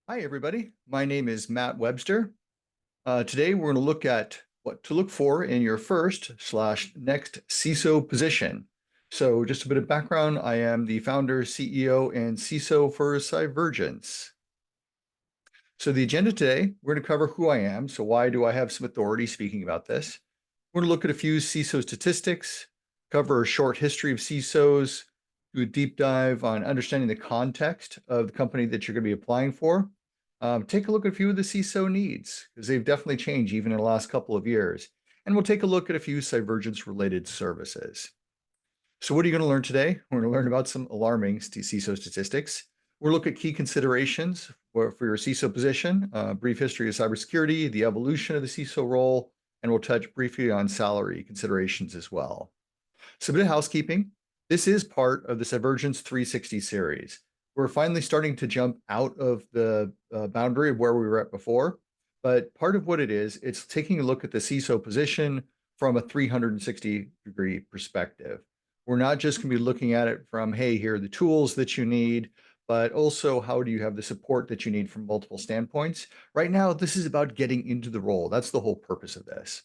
Hi, everybody. My name is Matt Webster. Today, we're going to look at what to look for in your first/next CISO position. So just a bit of background. I am the founder, CEO, and CISO for Cyvergence. So the agenda today, we're going to cover who I am. So why do I have some authority speaking about this? We're going to look at a few CISO statistics, cover a short history of CISOs, do a deep dive on understanding the context of the company that you're going to be applying for. Take a look at a few of the CISO needs because they've definitely changed even in the last couple of years. And we'll take a look at a few Cyvergence related services. So what are you going to learn today? We're going to learn about some alarming CISO statistics. We'll look at key considerations for your CISO position, brief history of cybersecurity, the evolution of the CISO role, and we'll touch briefly on salary considerations as well. So a bit of housekeeping. This is part of the Cyvergence 360 series. We're finally starting to jump out of the boundary of where we were at before. But part of what it is, it's taking a look at the CISO position from a 360-degree perspective. We're not just going to be looking at it from, hey, here are the tools that you need, but also how do you have the support that you need from multiple standpoints. Right now, this is about getting into the role. That's the whole purpose of this.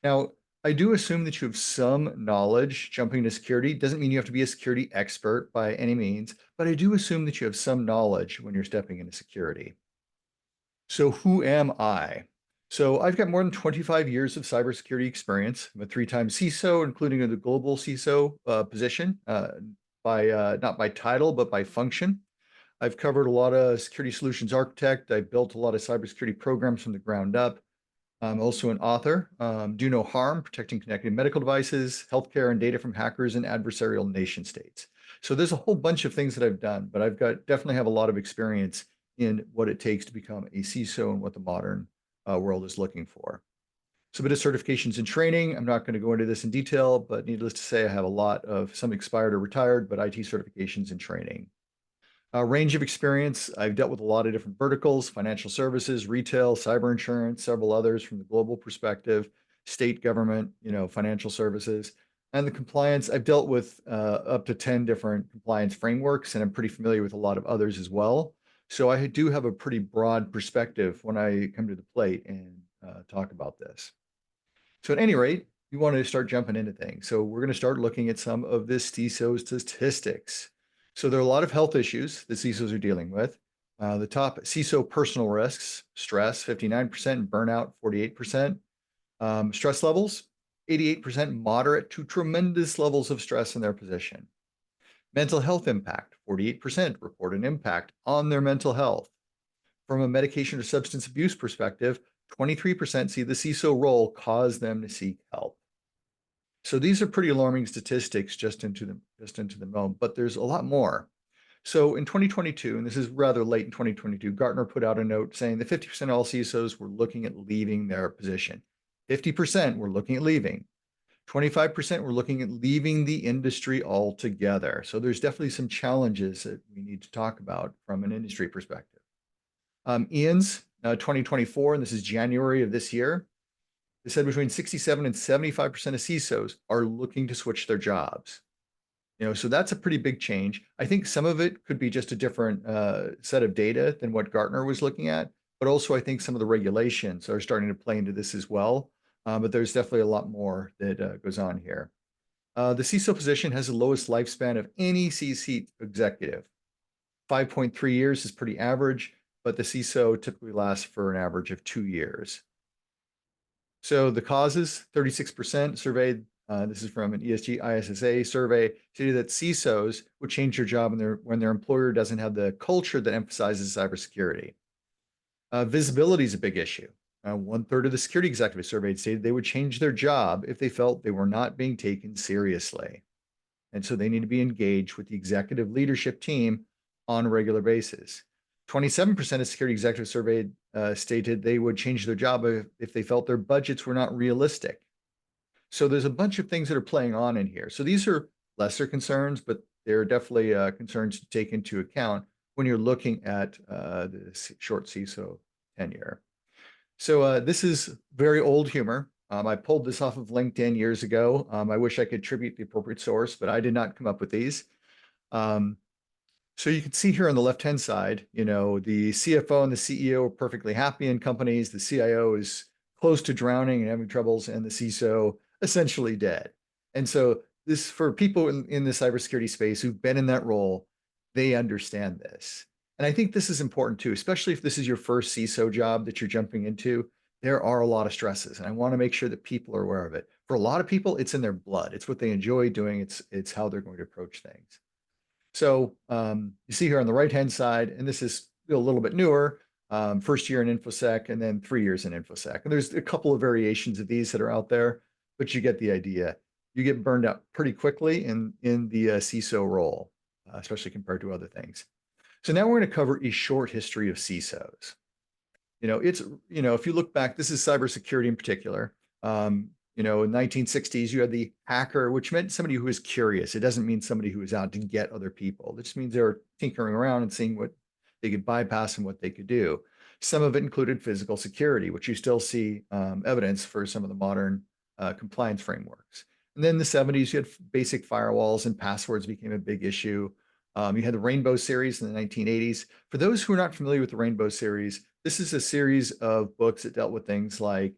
Now, I do assume that you have some knowledge jumping to security. Doesn't mean you have to be a security expert by any means, but I do assume that you have some knowledge when you're stepping into security. So who am I? So I've got more than 25 years of cybersecurity experience. I'm a three-time CISO, including the global CISO position, by not by title, but by function. I've covered a lot of security solutions architect. I've built a lot of cybersecurity programs from the ground up. I'm also an author. Do No Harm, Protecting Connected Medical Devices, Healthcare and Data from Hackers and Adversarial Nation States. So there's a whole bunch of things that I've done, but I've got definitely have a lot of experience in what it takes to become a CISO and what the modern world is looking for. So a bit of certifications and training. I'm not going to go into this in detail, but needless to say, I have a lot of some expired or retired, but IT certifications and training. Range of experience. I've dealt with a lot of different verticals, financial services, retail, cyber insurance, several others from the global perspective, state government, financial services. And the compliance, I've dealt with up to 10 different compliance frameworks, and I'm pretty familiar with a lot of others as well. So I do have a pretty broad perspective when I come to the plate and talk about this. So at any rate, you want to start jumping into things. So we're going to start looking at some of this CISO statistics. So there are a lot of health issues that CISOs are dealing with. The top CISO personal risks, stress, 59%, burnout, 48%. Stress levels, 88% moderate to tremendous levels of stress in their position. Mental health impact, 48% report an impact on their mental health. From a medication or substance abuse perspective, 23% see the CISO role cause them to seek help. So these are pretty alarming statistics just into the moment, but there's a lot more. So in 2022, and this is rather late in 2022, Gartner put out a note saying that 50% of all CISOs were looking at leaving their position. 50% were looking at leaving. 25% were looking at leaving the industry altogether. So there's definitely some challenges that we need to talk about from an industry perspective. Ian's 2024, and this is January of this year, they said between 67 and 75% of CISOs are looking to switch their jobs. So that's a pretty big change. I think some of it could be just a different set of data than what Gartner was looking at, but also I think some of the regulations are starting to play into this as well. But there's definitely a lot more that goes on here. The CISO position has the lowest lifespan of any C-suite executive. 5.3 years is pretty average, but the CISO typically lasts for an average of 2 years. So the causes, 36% surveyed, this is from an ESG ISSA survey, stated that CISOs would change their job when their employer doesn't have the culture that emphasizes cybersecurity. Visibility is a big issue. 1/3 of the security executives surveyed stated they would change their job if they felt they were not being taken seriously. And so they need to be engaged with the executive leadership team on a regular basis. 27% of security executives surveyed stated they would change their job if they felt their budgets were not realistic. So there's a bunch of things that are playing on in here. So these are lesser concerns, but they're definitely concerns to take into account when you're looking at the short CISO tenure. So this is very old humor. I pulled this off of LinkedIn years ago. I wish I could attribute the appropriate source, but I did not come up with these. So you can see here on the left-hand side, the CFO and the CEO are perfectly happy in companies. The CIO is close to drowning and having troubles, and the CISO essentially dead. And so this, for people in the cybersecurity space who've been in that role, they understand this. And I think this is important too, especially if this is your first CISO job that you're jumping into. There are a lot of stresses, and I want to make sure that people are aware of it. For a lot of people, it's in their blood. It's what they enjoy doing. It's how they're going to approach things. So you see here on the right-hand side, and this is a little bit newer, first year in InfoSec and then 3 years in InfoSec. And there's a couple of variations of these that are out there, but you get the idea. You get burned out pretty quickly in the CISO role, especially compared to other things. So now we're going to cover a short history of CISOs. If you look back, this is cybersecurity in particular. In 1960s, you had the hacker, which meant somebody who was curious. It doesn't mean somebody who was out to get other people. It just means they were tinkering around and seeing what they could bypass and what they could do. Some of it included physical security, which you still see evidence for some of the modern compliance frameworks. And then in the 70s, you had basic firewalls and passwords became a big issue. You had the Rainbow series in the 1980s. For those who are not familiar with the Rainbow series, this is a series of books that dealt with things like,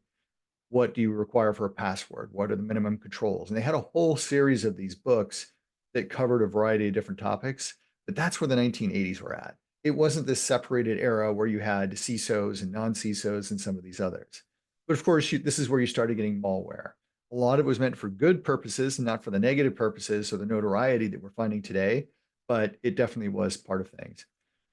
what do you require for a password? What are the minimum controls? And they had a whole series of these books that covered a variety of different topics, but that's where the 1980s were at. It wasn't this separated era where you had CISOs and non-CISOs and some of these others. But of course, this is where you started getting malware. A lot of it was meant for good purposes and not for the negative purposes or the notoriety that we're finding today, but it definitely was part of things.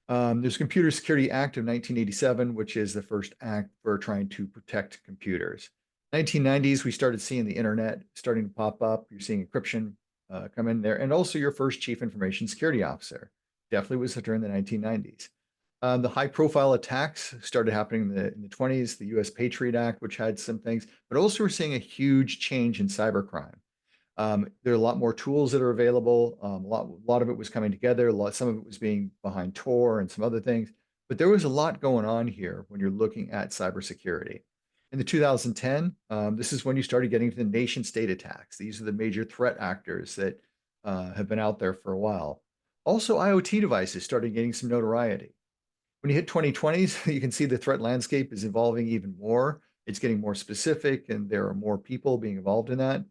There's Computer Security Act of 1987, which is the first act for trying to protect computers. 1990s, we started seeing the internet starting to pop up. You're seeing encryption come in there, and also your first chief information security officer. Definitely was during the 1990s. The high-profile attacks started happening in the 20s, the U.S. Patriot Act, which had some things, but also we're seeing a huge change in cybercrime. There are a lot more tools that are available. A lot of it was coming together. Some of it was being behind Tor and some other things. But there was a lot going on here when you're looking at cybersecurity. In the 2010, this is when you started getting to the nation state attacks. These are the major threat actors that have been out there for a while. Also, IoT devices started getting some notoriety. When you hit 2020s, you can see the threat landscape is evolving even more. It's getting more specific, and there are more people being involved in that.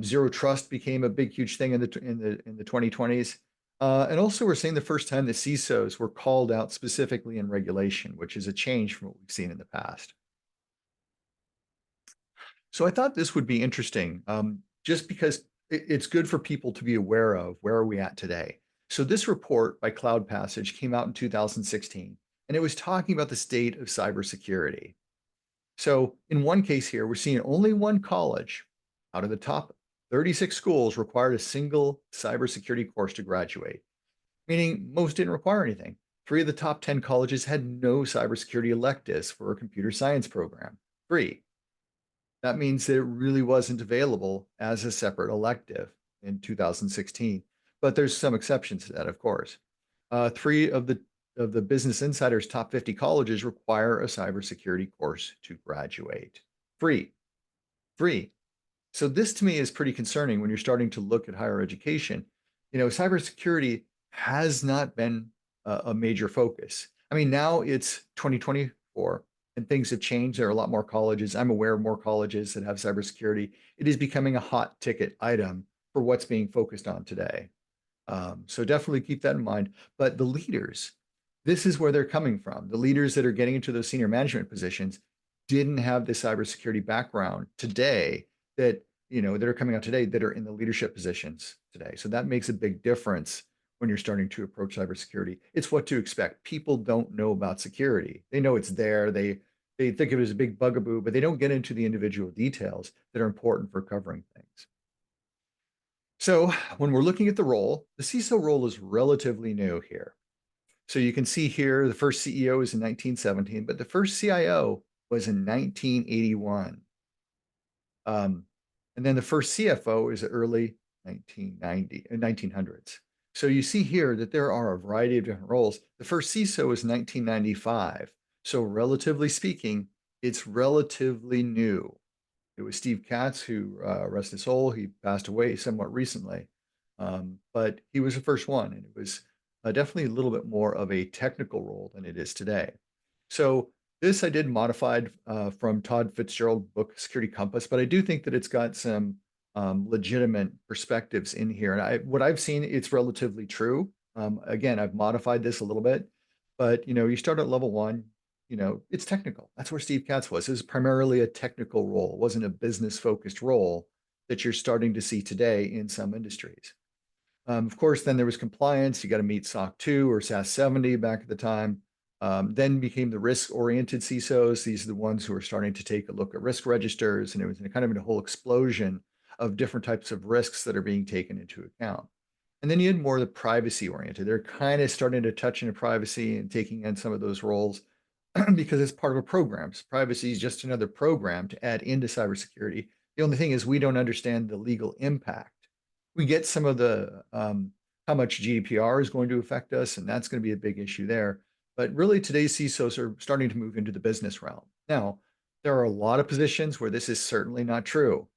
Zero trust became a big, huge thing in the 2020s. And also, we're seeing the first time the CISOs were called out specifically in regulation, which is a change from what we've seen in the past. So I thought this would be interesting, just because it's good for people to be aware of where are we at today. So this report by Cloud Passage came out in 2016, and it was talking about the state of cybersecurity. So in one case here, we're seeing only one college out of the top 36 schools required a single cybersecurity course to graduate, meaning most didn't require anything. 3 of the top 10 colleges had no cybersecurity electives for a computer science program. 3. That means that it really wasn't available as a separate elective in 2016. But there's some exceptions to that, of course. 3 of the Business Insider's top 50 colleges require a cybersecurity course to graduate. Free. So this to me is pretty concerning when you're starting to look at higher education. Cybersecurity has not been a major focus. I mean, now it's 2024 and things have changed. There are a lot more colleges. I'm aware of more colleges that have cybersecurity. It is becoming a hot ticket item for what's being focused on today. So definitely keep that in mind. But the leaders, this is where they're coming from. The leaders that are getting into those senior management positions didn't have the cybersecurity background today that are coming out today that are in the leadership positions today. So that makes a big difference when you're starting to approach cybersecurity. It's what to expect. People don't know about security. They know it's there. They think of it as a big bugaboo, but they don't get into the individual details that are important for covering things. So when we're looking at the role, the CISO role is relatively new here. So you can see here, the first CEO is in 1917, but the first CIO was in 1981. And then the first CFO is early 1900s. So you see here that there are a variety of different roles. The first CISO is 1995. So relatively speaking, it's relatively new. It was Steve Katz who, rest his soul, he passed away somewhat recently. But he was the first one, and it was definitely a little bit more of a technical role than it is today. So this I did modified from Todd Fitzgerald's book, Security Compass, but I do think that it's got some legitimate perspectives in here. And what I've seen, it's relatively true. Again, I've modified this a little bit, but you start at level one, it's technical. That's where Steve Katz was. It was primarily a technical role. It wasn't a business focused role that you're starting to see today in some industries. Of course, then there was compliance. You got to meet SOC 2 or SAS 70 back at the time. Then became the risk-oriented CISOs. These are the ones who are starting to take a look at risk registers, and it was kind of a whole explosion of different types of risks that are being taken into account. And then you had more of the privacy-oriented. They're kind of starting to touch into privacy and taking in some of those roles because it's part of a program. So privacy is just another program to add into cybersecurity. The only thing is we don't understand the legal impact. We get some of the how much GDPR is going to affect us, and that's going to be a big issue there. But really, today's CISOs are starting to move into the business realm. Now, there are a lot of positions where this is certainly not true.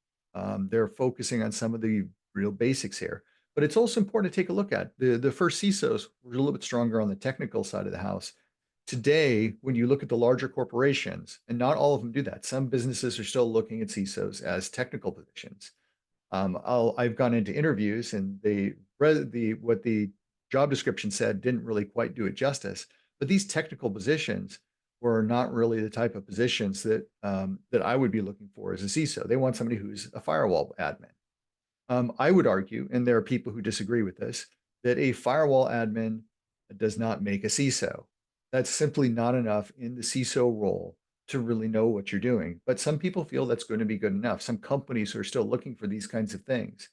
They're focusing on some of the real basics here. But it's also important to take a look at the first CISOs were a little bit stronger on the technical side of the house. Today, when you look at the larger corporations, and not all of them do that, some businesses are still looking at CISOs as technical positions. I've gone into interviews and what the job description said didn't really quite do it justice. But these technical positions were not really the type of positions that I would be looking for as a CISO. They want somebody who's a firewall admin. I would argue, and there are people who disagree with this, that a firewall admin does not make a CISO. That's simply not enough in the CISO role to really know what you're doing. But some people feel that's going to be good enough. Some companies are still looking for these kinds of things.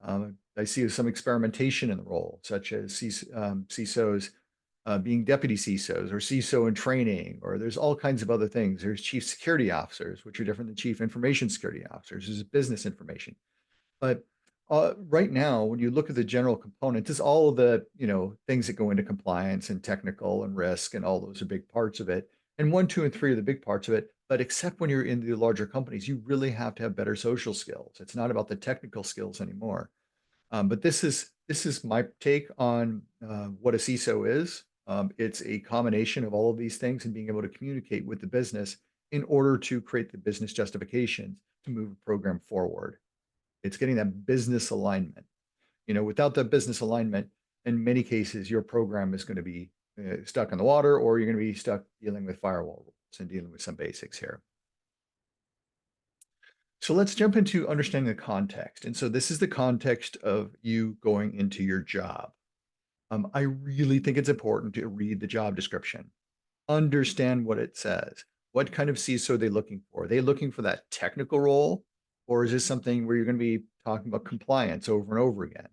I see some experimentation in the role, such as CISOs being deputy CISOs or CISO in training, or there's all kinds of other things. There's chief security officers, which are different than chief information security officers. There's business information. But right now, when you look at the general components, it's all of the things that go into compliance and technical and risk, and all those are big parts of it. And 1, 2, and 3 are the big parts of it. But except when you're in the larger companies, you really have to have better social skills. It's not about the technical skills anymore. But this is my take on what a CISO is. It's a combination of all of these things and being able to communicate with the business in order to create the business justifications to move a program forward. It's getting that business alignment. Without that business alignment, in many cases, your program is going to be stuck in the water, or you're going to be stuck dealing with firewall rules and dealing with some basics here. So let's jump into understanding the context. And so this is the context of you going into your job. I really think it's important to read the job description, understand what it says. What kind of CISO are they looking for? Are they looking for that technical role? Or is this something where you're going to be talking about compliance over and over again?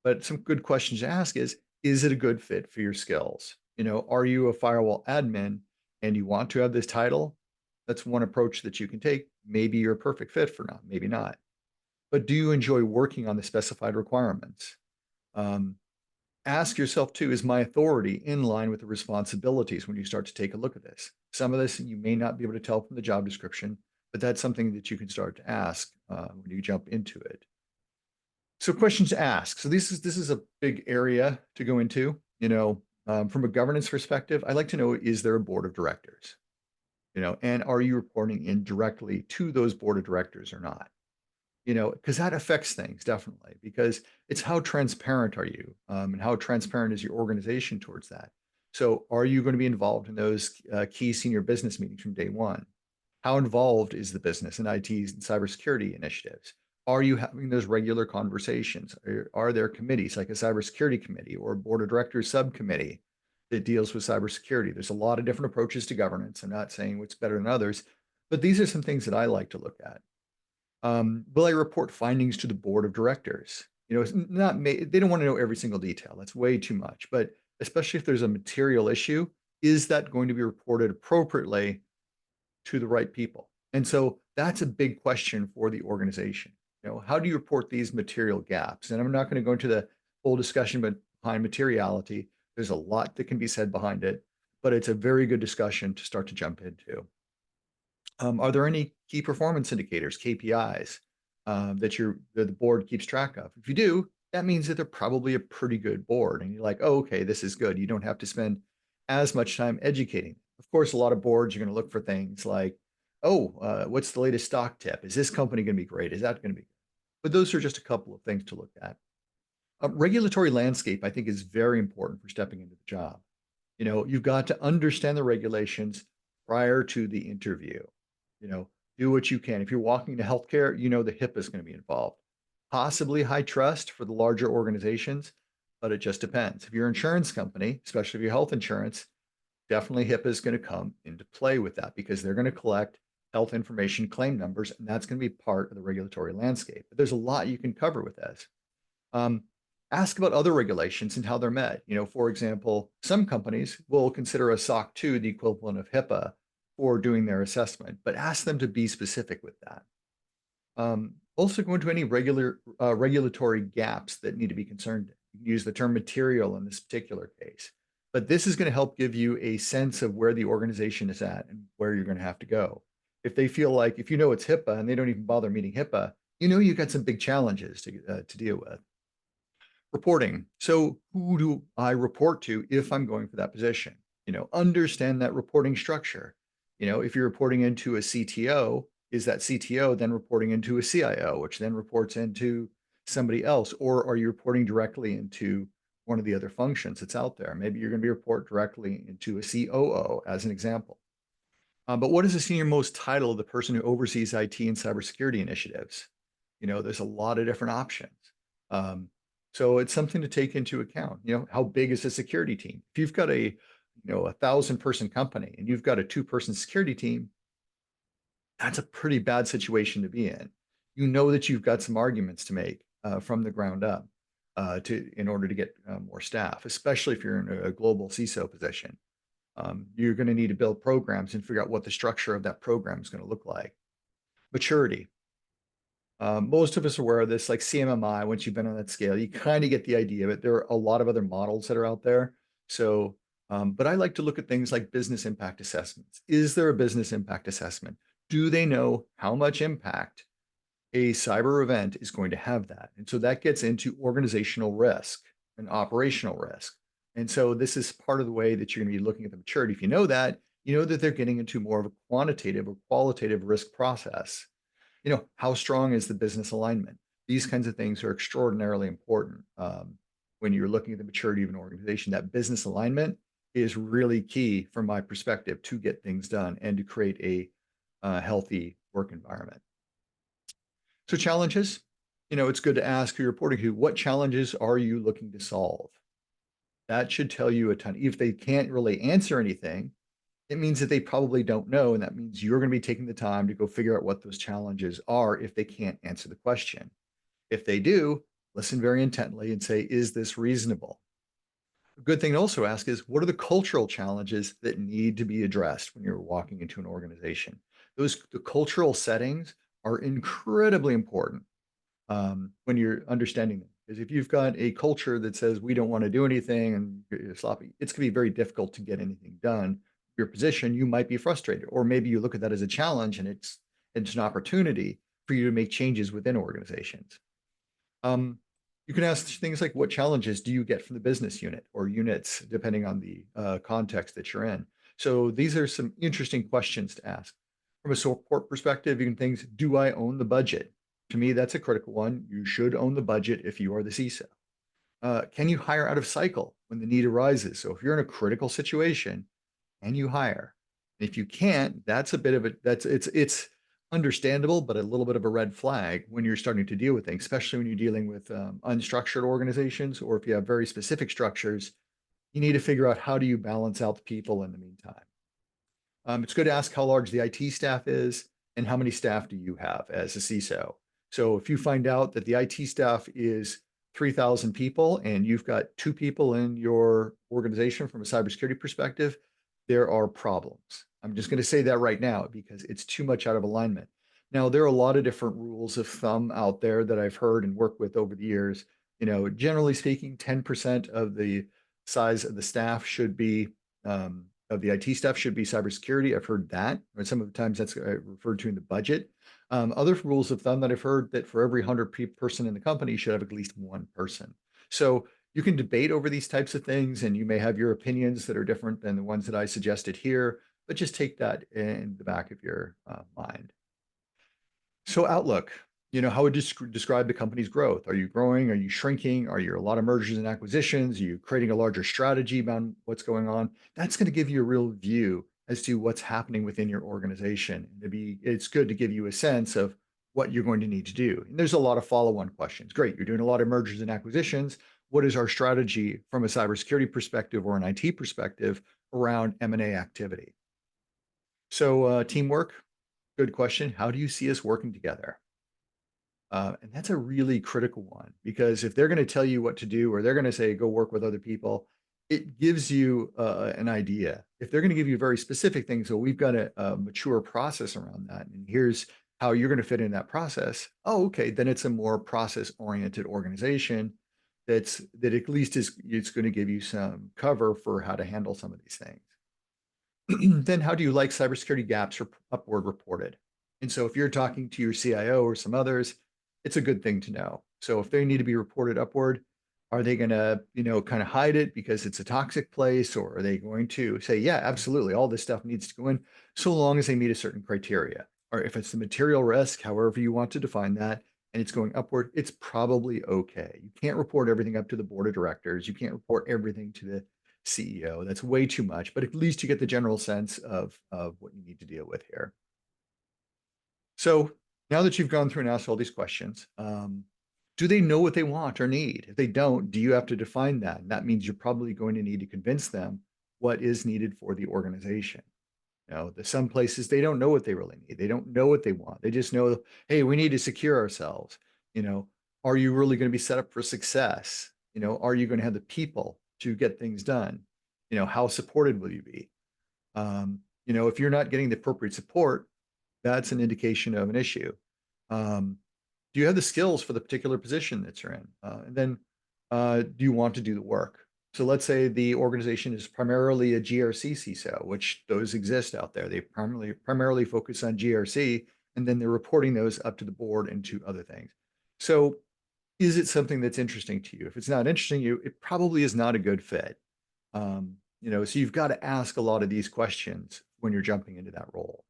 But some good questions to ask is it a good fit for your skills? Are you a firewall admin and you want to have this title? That's one approach that you can take. Maybe you're a perfect fit for not, maybe not. But do you enjoy working on the specified requirements? Ask yourself too, is my authority in line with the responsibilities when you start to take a look at this? Some of this you may not be able to tell from the job description, but that's something that you can start to ask when you jump into it. So questions to ask. So this is a big area to go into. From a governance perspective, I like to know, is there a board of directors? And are you reporting in directly to those board of directors or not? Because that affects things definitely, because it's how transparent are you, and how transparent is your organization towards that. So are you going to be involved in those key senior business meetings from day one? How involved is the business in IT and cybersecurity initiatives? Are you having those regular conversations? Are there committees like a cybersecurity committee or a board of directors subcommittee that deals with cybersecurity? There's a lot of different approaches to governance. I'm not saying what's better than others, but these are some things that I like to look at. Will I report findings to the board of directors? It's not they don't want to know every single detail. That's way too much. But especially if there's a material issue, is that going to be reported appropriately to the right people? And so that's a big question for the organization. How do you report these material gaps? And I'm not going to go into the whole discussion behind materiality. There's a lot that can be said behind it, but it's a very good discussion to start to jump into. Are there any key performance indicators, KPIs, that the board keeps track of? If you do, that means that they're probably a pretty good board. And you're like, oh, okay, this is good. You don't have to spend as much time educating. Of course, a lot of boards are going to look for things like, oh, what's the latest stock tip? Is this company going to be great? Is that going to be? But those are just a couple of things to look at. Regulatory landscape, I think, is very important for stepping into the job. You've got to understand the regulations prior to the interview. You know, do what you can. If you're walking into healthcare, the HIPAA is going to be involved. Possibly high trust for the larger organizations, but it just depends. If you're an insurance company, especially if you're health insurance, definitely HIPAA is going to come into play with that because they're going to collect health information claim numbers, and that's going to be part of the regulatory landscape. But there's a lot you can cover with this. Um, Ask about other regulations and how they're met. For example, some companies will consider a SOC 2 the equivalent of HIPAA for doing their assessment, but ask them to be specific with that. Also go into any regulatory gaps that need to be concerned. You can use the term material in this particular case, but this is going to help give you a sense of where the organization is at and where you're going to have to go. If they feel like, if it's HIPAA and they don't even bother meeting HIPAA, you've got some big challenges to deal with. Reporting. So who do I report to if I'm going for that position? Understand that reporting structure. If you're reporting into a CTO, is that CTO then reporting into a CIO, which then reports into somebody else? Or are you reporting directly into one of the other functions that's out there? Maybe you're going to be report directly into a COO as an example. But what is the senior most title of the person who oversees IT and cybersecurity initiatives? There's a lot of different options. So it's something to take into account. How big is the security team? If you've got a 1,000-person company and you've got a 2-person security team, that's a pretty bad situation to be in. That you've got some arguments to make from the ground up in order to get more staff, especially if you're in a global CISO position. You're going to need to build programs and figure out what the structure of that program is going to look like. Maturity. Most of us are aware of this, like CMMI. Once you've been on that scale, you kind of get the idea of it. There are a lot of other models that are out there. So, but I like to look at things like business impact assessments. Is there a business impact assessment? Do they know how much impact a cyber event is going to have that? And so that gets into organizational risk and operational risk. And so this is part of the way that you're going to be looking at the maturity. If you know that they're getting into more of a quantitative or qualitative risk process. How strong is the business alignment? These kinds of things are extraordinarily important when you're looking at the maturity of an organization. That business alignment is really key from my perspective to get things done and to create a healthy work environment. So challenges, it's good to ask who you're reporting to, what challenges are you looking to solve? That should tell you a ton. If they can't really answer anything, it means that they probably don't know. And that means you're going to be taking the time to go figure out what those challenges are if they can't answer the question. If they do, listen very intently and say, is this reasonable? A good thing to also ask is, what are the cultural challenges that need to be addressed when you're walking into an organization? The cultural settings are incredibly important when you're understanding them. Because if you've got a culture that says we don't want to do anything and you're sloppy, it's going to be very difficult to get anything done. Your position, you might be frustrated, or maybe you look at that as a challenge and it's an opportunity for you to make changes within organizations. You can ask things like, what challenges do you get from the business unit or units, depending on the context that you're in? So these are some interesting questions to ask. From a support perspective, you can think, do I own the budget? To me, that's a critical one. You should own the budget if you are the CISO. Can you hire out of cycle when the need arises? So if you're in a critical situation, can you hire? If you can't, that's a bit of it's understandable, but a little bit of a red flag when you're starting to deal with things, especially when you're dealing with unstructured organizations, or if you have very specific structures, you need to figure out how do you balance out the people in the meantime. It's good to ask how large the IT staff is and how many staff do you have as a CISO. So if you find out that the IT staff is 3,000 people and you've got 2 people in your organization from a cybersecurity perspective, there are problems. I'm just going to say that right now because it's too much out of alignment. Now, there are a lot of different rules of thumb out there that I've heard and worked with over the years. Generally speaking, 10% of the size of the staff should be of the IT staff should be cybersecurity. I've heard that, and some of the times that's referred to in the budget. Other rules of thumb that I've heard that for every 100 person in the company, you should have at least one person. So you can debate over these types of things, and you may have your opinions that are different than the ones that I suggested here, but just take that in the back of your mind. So outlook, how would you describe the company's growth? Are you growing? Are you shrinking? Are you a lot of mergers and acquisitions? Are you creating a larger strategy about what's going on? That's going to give you a real view as to what's happening within your organization. It's good to give you a sense of what you're going to need to do. And there's a lot of follow-on questions. Great, you're doing a lot of mergers and acquisitions. What is our strategy from a cybersecurity perspective or an IT perspective around M&A activity? So teamwork, good question. How do you see us working together? And that's a really critical one because if they're going to tell you what to do or they're going to say, go work with other people, it gives you an idea. If they're going to give you very specific things, so we've got a mature process around that, and here's how you're going to fit in that process. Oh, okay, then it's a more process-oriented organization that at least it's going to give you some cover for how to handle some of these things. Then how do you like cybersecurity gaps or upward reported? And so if you're talking to your CIO or some others, it's a good thing to know. So if they need to be reported upward, are they going to, kind of hide it because it's a toxic place, or are they going to say, yeah, absolutely, all this stuff needs to go in, so long as they meet a certain criteria? Or if it's the material risk, however you want to define that, and it's going upward, it's probably okay. You can't report everything up to the board of directors. You can't report everything to the CEO. That's way too much, but at least you get the general sense of what you need to deal with here. So now that you've gone through and asked all these questions, do they know what they want or need? If they don't, do you have to define that? And that means you're probably going to need to convince them what is needed for the organization. There's some places they don't know what they really need. They don't know what they want. They just know, hey, we need to secure ourselves. Are you really going to be set up for success? Are you going to have the people to get things done? How supported will you be? If you're not getting the appropriate support, that's an indication of an issue. Do you have the skills for the particular position that you're in? And then do you want to do the work? So let's say the organization is primarily a GRC CISO, which those exist out there. They primarily focus on GRC, and then they're reporting those up to the board and to other things. So is it something that's interesting to you? If it's not interesting to you, it probably is not a good fit. So you've got to ask a lot of these questions when you're jumping into that role.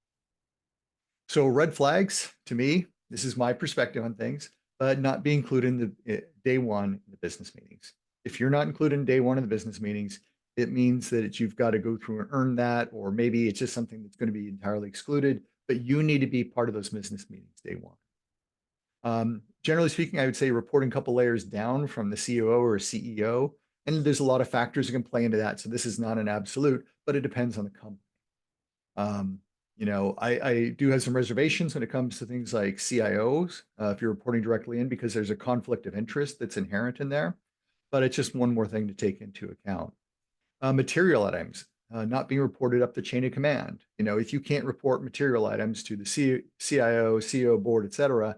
So red flags, to me, this is my perspective on things, but not be included in the day one in the business meetings. If you're not included in day one of the business meetings, it means that you've got to go through and earn that, or maybe it's just something that's going to be entirely excluded, but you need to be part of those business meetings day one. Generally speaking, I would say reporting a couple layers down from the COO or CEO, and there's a lot of factors that can play into that. So this is not an absolute, but it depends on the company. I do have some reservations when it comes to things like CIOs, if you're reporting directly in, because there's a conflict of interest that's inherent in there, but it's just one more thing to take into account. Material items, not being reported up the chain of command. If you can't report material items to the CIO, CEO board, et cetera,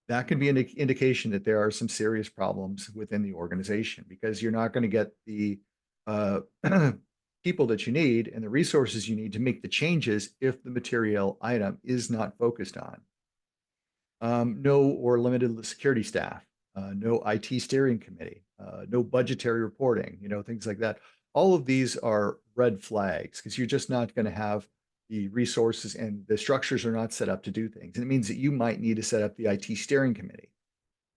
that can be an indication that there are some serious problems within the organization because you're not going to get the people that you need and the resources you need to make the changes if the material item is not focused on. No or limited security staff, no IT steering committee, no budgetary reporting, things like that. All of these are red flags because you're just not going to have the resources and the structures are not set up to do things. And it means that you might need to set up the IT steering committee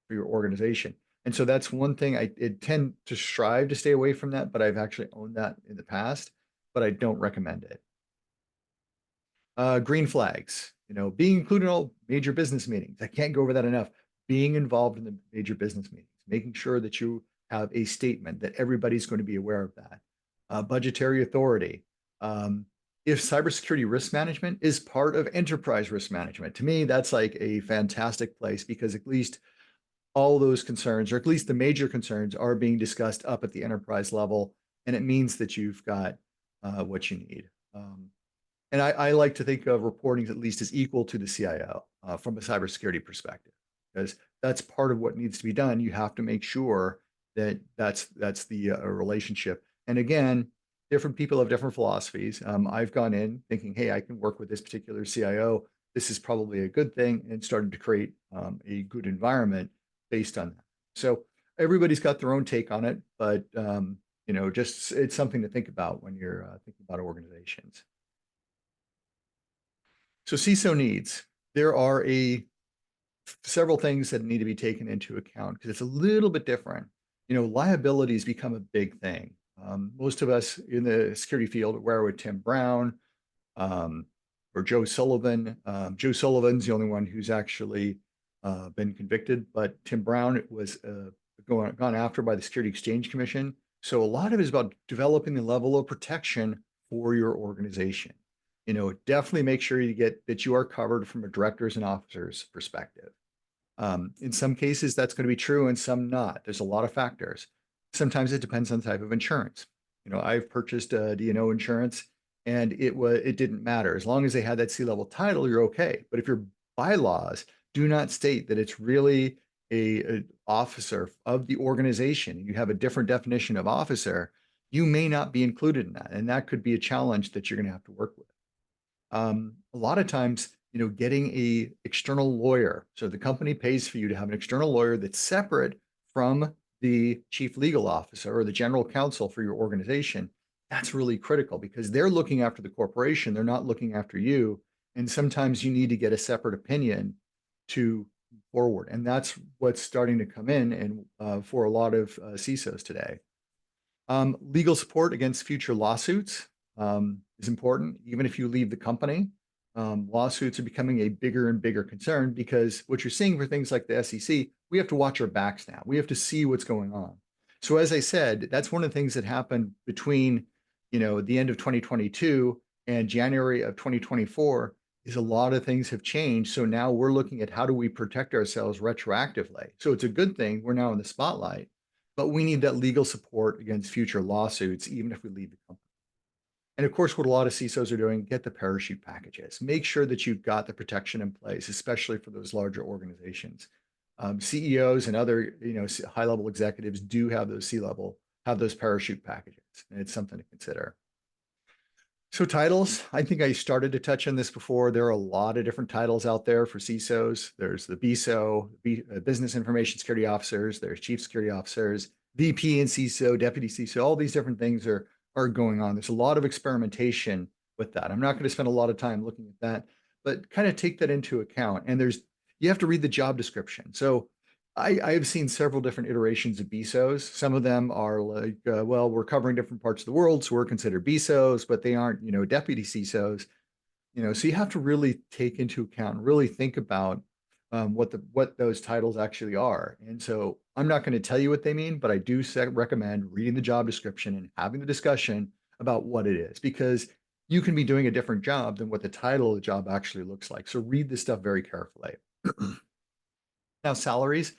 for your organization. And so that's one thing I tend to strive to stay away from that, but I've actually owned that in the past, but I don't recommend it. Green flags, being included in all major business meetings. I can't go over that enough. Being involved in the major business meetings, making sure that you have a statement that everybody's going to be aware of that. Budgetary authority. If cybersecurity risk management is part of enterprise risk management, to me, that's like a fantastic place because at least all those concerns, or at least the major concerns, are being discussed up at the enterprise level, and it means that you've got what you need. And I like to think of reporting at least as equal to the CIO from a cybersecurity perspective, because that's part of what needs to be done. You have to make sure that that's the relationship. And again, different people have different philosophies. I've gone in thinking, hey, I can work with this particular CIO. This is probably a good thing, and started to create a good environment based on that. So everybody's got their own take on it, but just it's something to think about when you're thinking about organizations. So CISO needs. There are several things that need to be taken into account because it's a little bit different. Liabilities become a big thing. Most of us in the security field are aware with Tim Brown um, or Joe Sullivan. Joe Sullivan's the only one who's actually been convicted, but Tim Brown was gone after by the Security Exchange Commission. So a lot of it is about developing the level of protection for your organization. Definitely make sure you get that you are covered from a directors and officers perspective. In some cases, that's going to be true, and some not. There's a lot of factors. Sometimes it depends on the type of insurance. I've purchased D&O insurance, and it didn't matter as long as they had that C-level title. You're okay. But if your bylaws do not state that it's really a officer of the organization, you have a different definition of officer, you may not be included in that, and that could be a challenge that you're going to have to work with. A lot of times, getting a external lawyer. So the company pays for you to have an external lawyer that's separate from the chief legal officer or the general counsel for your organization. That's really critical because they're looking after the corporation. They're not looking after you. And sometimes you need to get a separate opinion to move forward. And that's what's starting to come in and for a lot of CISOs today. Legal support against future lawsuits is important. Even if you leave the company, lawsuits are becoming a bigger and bigger concern because what you're seeing for things like the SEC, we have to watch our backs now. We have to see what's going on. So as I said, that's one of the things that happened between, the end of 2022 and January of 2024 is a lot of things have changed. So now we're looking at how do we protect ourselves retroactively. So it's a good thing we're now in the spotlight, but we need that legal support against future lawsuits, even if we leave the company. And of course, what a lot of CISOs are doing, get the parachute packages. Make sure that you've got the protection in place, especially for those larger organizations. CEOs and other, high-level executives do have those C-level, have those parachute packages, and it's something to consider. So titles, I think I started to touch on this before. There are a lot of different titles out there for CISOs. There's the BISO, Business Information Security Officers. There's Chief Security Officers, VP and CISO, Deputy CISO. All these different things are going on. There's a lot of experimentation with that. I'm not going to spend a lot of time looking at that, but kind of take that into account. And you have to read the job description. So I have seen several different iterations of BISOs. Some of them are like, well, we're covering different parts of the world, so we're considered BISOs, but they aren't, deputy CISOs. So you have to really take into account and really think about what those titles actually are. And so I'm not going to tell you what they mean, but I do recommend reading the job description and having the discussion about what it is, because you can be doing a different job than what the title of the job actually looks like. So read this stuff very carefully. Now, salaries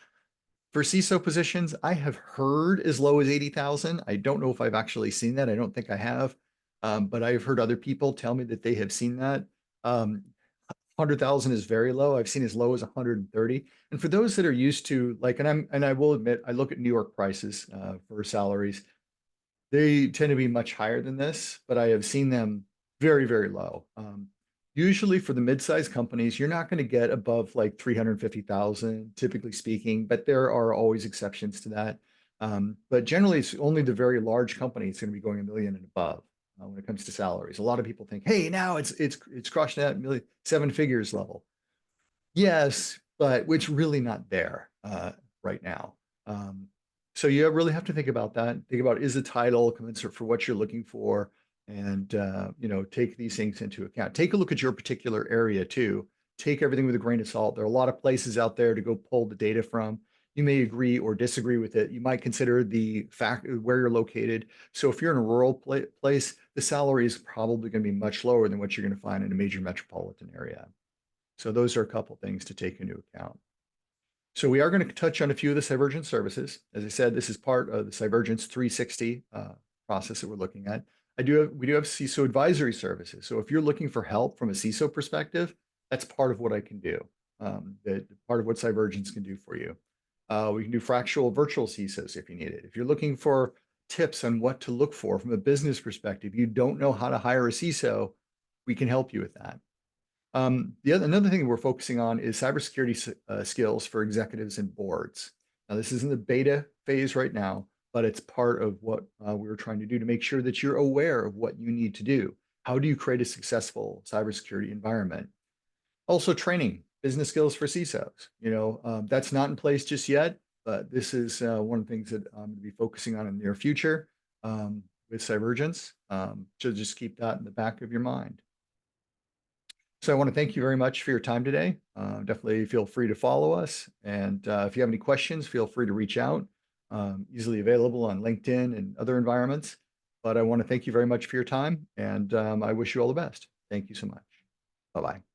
for CISO positions, I have heard as low as 80,000. I don't know if I've actually seen that. I don't think I have, but I've heard other people tell me that they have seen that. 100,000 is very low. I've seen as low as 130. And for those that are used to and I will admit, I look at New York prices for salaries. They tend to be much higher than this, but I have seen them very, very low. Usually for the mid-sized companies, you're not going to get above like 350,000, typically speaking, but there are always exceptions to that. But generally, it's only the very large companies going to be going $1 million and above when it comes to salaries. A lot of people think, hey, now it's crossing that seven figures level. Yes, but it's really not there right now. So you really have to think about that. Think about, is the title commensurate for what you're looking for? And take these things into account. Take a look at your particular area too. Take everything with a grain of salt. There are a lot of places out there to go pull the data from. You may agree or disagree with it. You might consider the fact where you're located. So if you're in a rural place, the salary is probably going to be much lower than what you're going to find in a major metropolitan area. So those are a couple things to take into account. So we are going to touch on a few of the Cyvergence services. As I said, this is part of the Cyvergence 360 process that we're looking at. We do have CISO advisory services. So if you're looking for help from a CISO perspective, that's part of what I can do. That part of what Cyvergence can do for you. We can do fractional virtual CISOs if you need it. If you're looking for tips on what to look for from a business perspective, you don't know how to hire a CISO, we can help you with that. Another thing we're focusing on is cybersecurity skills for executives and boards. Now, this is in the beta phase right now, but it's part of what we're trying to do to make sure that you're aware of what you need to do. How do you create a successful cybersecurity environment? Also, training business skills for CISOs. That's not in place just yet, but this is one of the things that I'm going to be focusing on in the near future with Cybergence. So just keep that in the back of your mind. So I want to thank you very much for your time today. Definitely feel free to follow us. And if you have any questions, feel free to reach out. Easily available on LinkedIn and other environments. But I want to thank you very much for your time. And I wish you all the best. Thank you so much. Bye-bye.